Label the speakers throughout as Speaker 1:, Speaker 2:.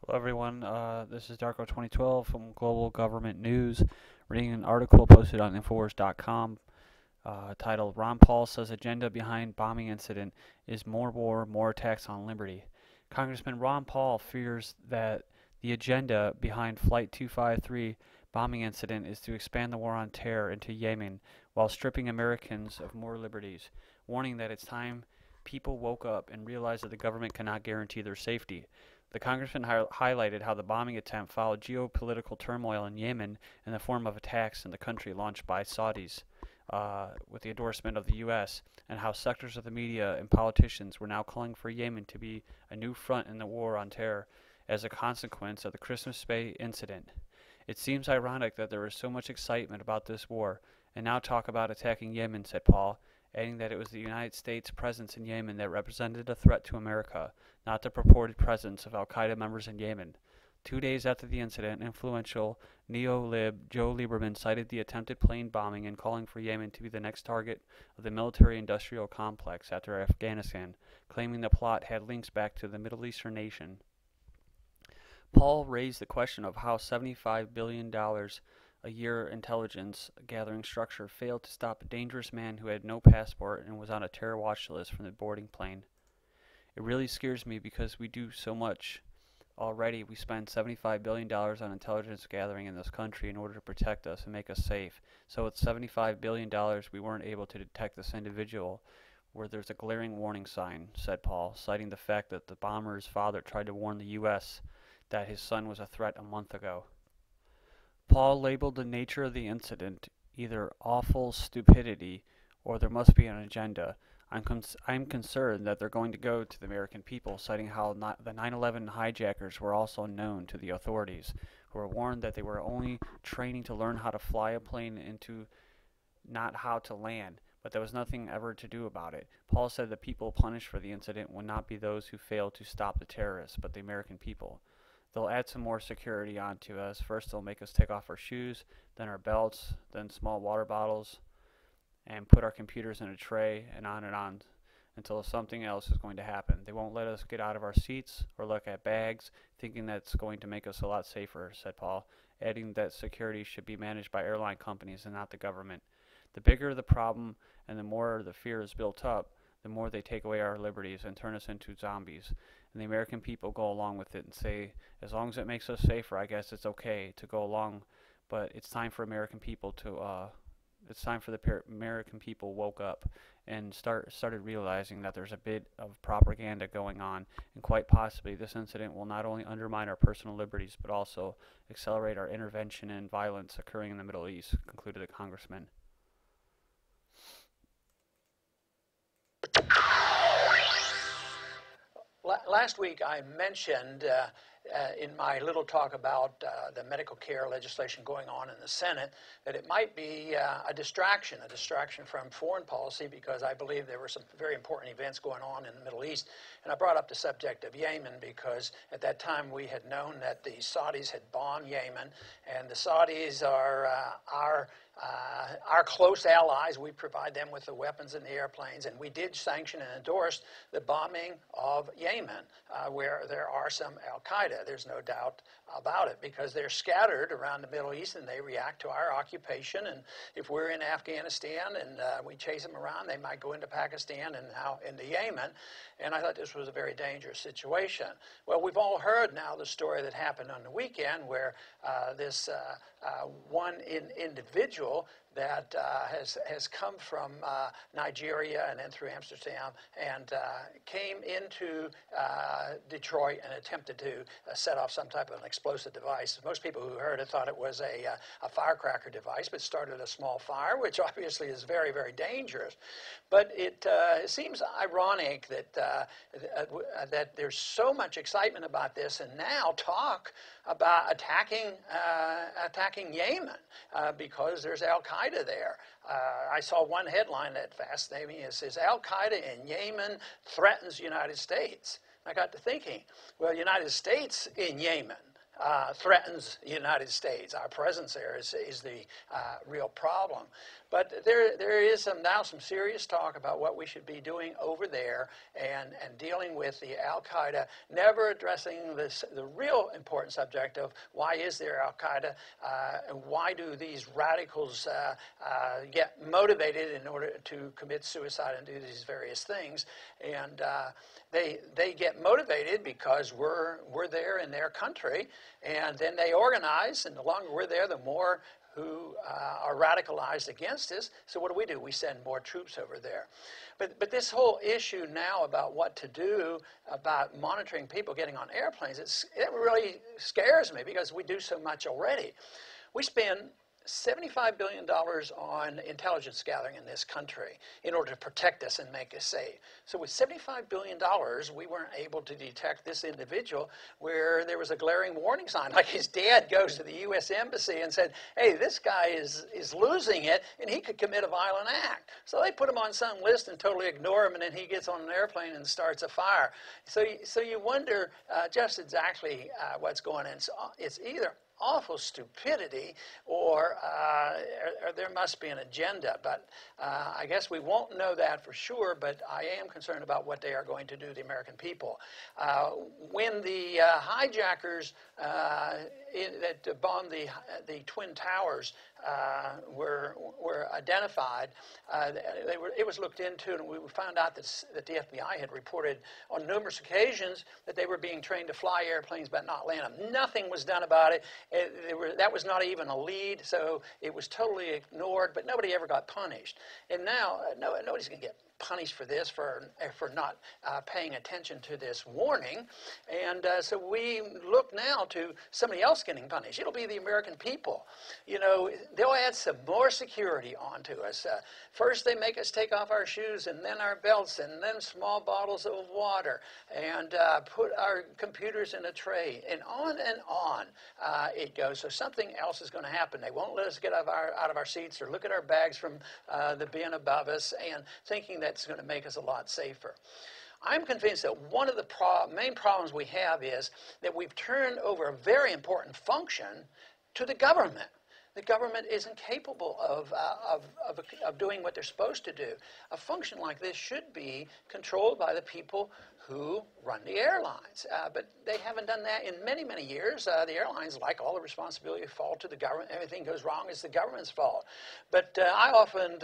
Speaker 1: Hello, everyone. This is Darko 2012 from Global Government News, reading an article posted on Infowars.com titled Ron Paul says agenda behind bombing incident is more war, more attacks on liberty. Congressman Ron Paul fears that the agenda behind Flight 253 bombing incident is to expand the war on terror into Yemen while stripping Americans of more liberties, warning that it's time people woke up and realized that the government cannot guarantee their safety. The congressman highlighted how the bombing attempt followed geopolitical turmoil in Yemen in the form of attacks in the country launched by Saudis with the endorsement of the U.S., and how sectors of the media and politicians were now calling for Yemen to be a new front in the war on terror as a consequence of the Christmas Day incident. It seems ironic that there is so much excitement about this war, and now talk about attacking Yemen, said Paul, adding that it was the United States' presence in Yemen that represented a threat to America, not the purported presence of Al-Qaeda members in Yemen. 2 days after the incident, influential neo-lib Joe Lieberman cited the attempted plane bombing and calling for Yemen to be the next target of the military-industrial complex after Afghanistan, claiming the plot had links back to the Middle Eastern nation. Paul raised the question of how $75 billion a year intelligence gathering structure failed to stop a dangerous man who had no passport and was on a terror watch list from the boarding plane. It really scares me because we do so much already. We spend $75 billion on intelligence gathering in this country in order to protect us and make us safe. So with $75 billion, we weren't able to detect this individual where there's a glaring warning sign, said Paul, citing the fact that the bomber's father tried to warn the U.S. that his son was a threat a month ago. Paul labeled the nature of the incident either awful stupidity or there must be an agenda. I'm concerned that they're going to go to the American people, citing how the 9/11 hijackers were also known to the authorities, who were warned that they were only training to learn how to fly a plane into not how to land, but there was nothing ever to do about it. Paul said the people punished for the incident would not be those who failed to stop the terrorists, but the American people. They'll add some more security onto us. First, they'll make us take off our shoes, then our belts, then small water bottles, and put our computers in a tray, and on until something else is going to happen. They won't let us get out of our seats or look at bags, thinking that's going to make us a lot safer, said Paul, adding that security should be managed by airline companies and not the government. The bigger the problem and the more the fear is built up, the more they take away our liberties and turn us into zombies. And the American people go along with it and say, as long as it makes us safer, I guess it's okay to go along. But it's time for American people to it's time for the American people woke up and started realizing that there's a bit of propaganda going on, and quite possibly this incident will not only undermine our personal liberties but also accelerate our intervention and violence occurring in the Middle East, concluded the congressman.
Speaker 2: Last week I mentioned in my little talk about the medical care legislation going on in the Senate that it might be a distraction from foreign policy, because I believe there were some very important events going on in the Middle East. And I brought up the subject of Yemen because at that time we had known that the Saudis had bombed Yemen, and the Saudis are our close allies. We provide them with the weapons and the airplanes, and we did sanction and endorse the bombing of Yemen, where there are some Al-Qaeda. There's no doubt about it, because they're scattered around the Middle East and they react to our occupation. And if we're in Afghanistan and we chase them around, they might go into Pakistan and now into Yemen. And I thought this was a very dangerous situation. Well, we've all heard now the story that happened on the weekend where this one individual that has come from Nigeria and then through Amsterdam and came into Detroit and attempted to set off some type of an explosive device. Most people who heard it thought it was a firecracker device, but started a small fire, which obviously is very, very dangerous. But it seems ironic that that there's so much excitement about this, and now talk about attacking Yemen because there's Al-Qaeda there. I saw one headline that fascinated me. It says, Al-Qaeda in Yemen threatens United States. I got to thinking, well, United States in Yemen threatens the United States. Our presence there is the real problem. But there is now some serious talk about what we should be doing over there and dealing with the Al-Qaeda, never addressing the real important subject of why is there Al-Qaeda, and why do these radicals get motivated in order to commit suicide and do these various things. And they get motivated because we're there in their country, and then they organize, and the longer we're there, the more who are radicalized against us. So what do? We send more troops over there. But this whole issue now about what to do about monitoring people getting on airplanes, it really scares me because we do so much already. We spend $75 billion on intelligence gathering in this country in order to protect us and make us safe. So with $75 billion, we weren't able to detect this individual where there was a glaring warning sign, like his dad goes to the U.S. Embassy and said, hey, this guy is losing it and he could commit a violent act. So they put him on some list and totally ignore him, and then he gets on an airplane and starts a fire. So you wonder just exactly what's going on. It's either awful stupidity or there must be an agenda. But I guess we won't know that for sure, but I am concerned about what they are going to do to the American people. When the hijackers that bombed the Twin Towers were identified, it was looked into, and we found out that the FBI had reported on numerous occasions that they were being trained to fly airplanes but not land them. Nothing was done about it. That was not even a lead, so it was totally ignored, but nobody ever got punished. And now nobody's going to get punished for this, for not paying attention to this warning. And so we look now to somebody else getting punished. It'll be the American people. You know, they'll add some more security onto us. First they make us take off our shoes, and then our belts, and then small bottles of water, and put our computers in a tray, and on it goes. So something else is going to happen. They won't let us get out of our seats or look at our bags from the bin above us, and thinking that's going to make us a lot safer. I'm convinced that one of the main problems we have is that we've turned over a very important function to the government. The government isn't capable of doing what they're supposed to do. A function like this should be controlled by the people who run the airlines. But they haven't done that in many, many years. The airlines, like all the responsibility, fall to the government. Everything goes wrong, it's the government's fault. But I often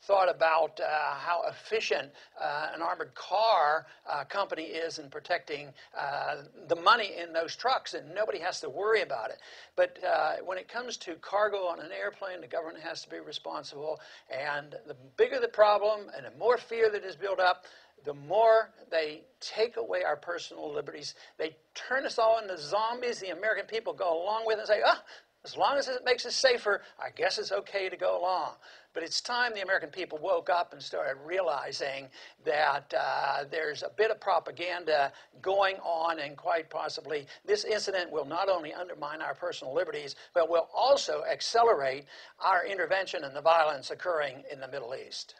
Speaker 2: thought about how efficient an armored car company is in protecting the money in those trucks, and nobody has to worry about it. But when it comes to cargo on an airplane, the government has to be responsible. And the bigger the problem and the more fear that is built up, the more they take away our personal liberties. They turn us all into zombies. The American people go along with it and say, as long as it makes us safer, I guess it's okay to go along. But it's time the American people woke up and started realizing that there's a bit of propaganda going on, and quite possibly this incident will not only undermine our personal liberties, but will also accelerate our intervention in the violence occurring in the Middle East.